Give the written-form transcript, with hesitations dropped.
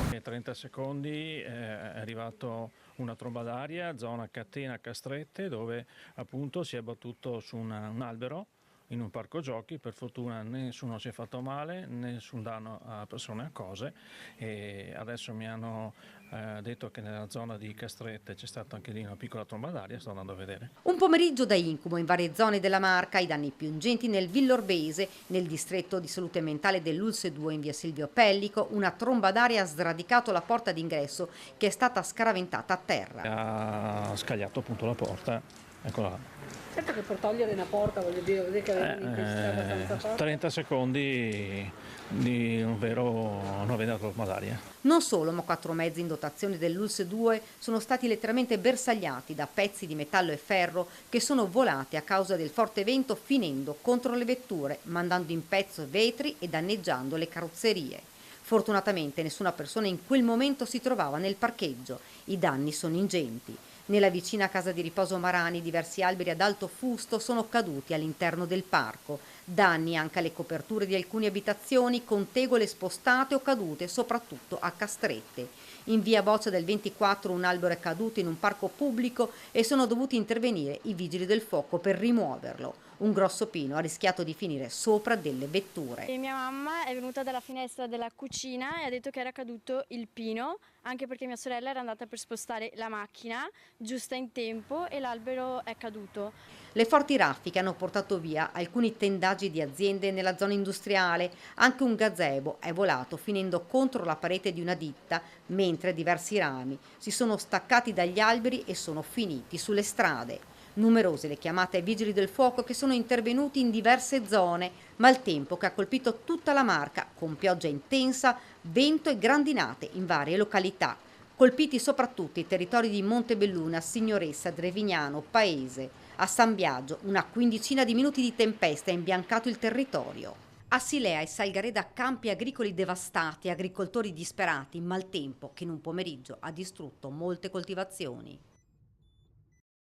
In 30 secondi è arrivato una tromba d'aria, zona catena Castrette, dove appunto si è battuto su un albero in un parco giochi. Per fortuna nessuno si è fatto male, nessun danno a persone e a cose, e adesso mi hanno detto che nella zona di Castrette c'è stata anche lì una piccola tromba d'aria, sto andando a vedere. Un pomeriggio da incubo in varie zone della Marca, i danni più ingenti nel Villorbese, nel distretto di salute mentale dell'Ulse 2 in via Silvio Pellico, una tromba d'aria ha sradicato la porta d'ingresso che è stata scaraventata a terra. Ha scagliato appunto la porta, eccola là. Certo che per togliere una porta, voglio dire, vuol dire che aveva un'intensità abbastanza forte. 30 secondi di una vera tromba d'aria. Non solo, ma 4 mezzi in dotazione dell'Ulse 2 sono stati letteralmente bersagliati da pezzi di metallo e ferro che sono volati a causa del forte vento, finendo contro le vetture, mandando in pezzo vetri e danneggiando le carrozzerie. Fortunatamente nessuna persona in quel momento si trovava nel parcheggio. I danni sono ingenti. Nella vicina casa di riposo Marani diversi alberi ad alto fusto sono caduti all'interno del parco. Danni anche alle coperture di alcune abitazioni con tegole spostate o cadute soprattutto a Castrette. In via Boccia del 24 un albero è caduto in un parco pubblico e sono dovuti intervenire i vigili del fuoco per rimuoverlo. Un grosso pino ha rischiato di finire sopra delle vetture. E mia mamma è venuta dalla finestra della cucina e ha detto che era caduto il pino, anche perché mia sorella era andata per spostare la macchina giusta in tempo e l'albero è caduto. Le forti raffiche hanno portato via alcuni tendaggi di aziende nella zona industriale, anche un gazebo è volato finendo contro la parete di una ditta, mentre diversi rami si sono staccati dagli alberi e sono finiti sulle strade. Numerose le chiamate ai vigili del fuoco che sono intervenuti in diverse zone, maltempo che ha colpito tutta la Marca con pioggia intensa, vento e grandinate in varie località. Colpiti soprattutto i territori di Montebelluna, Signoressa, Drevignano, Paese. A San Biagio una quindicina di minuti di tempesta ha imbiancato il territorio. A Silea e Salgareda campi agricoli devastati, agricoltori disperati, maltempo che in un pomeriggio ha distrutto molte coltivazioni.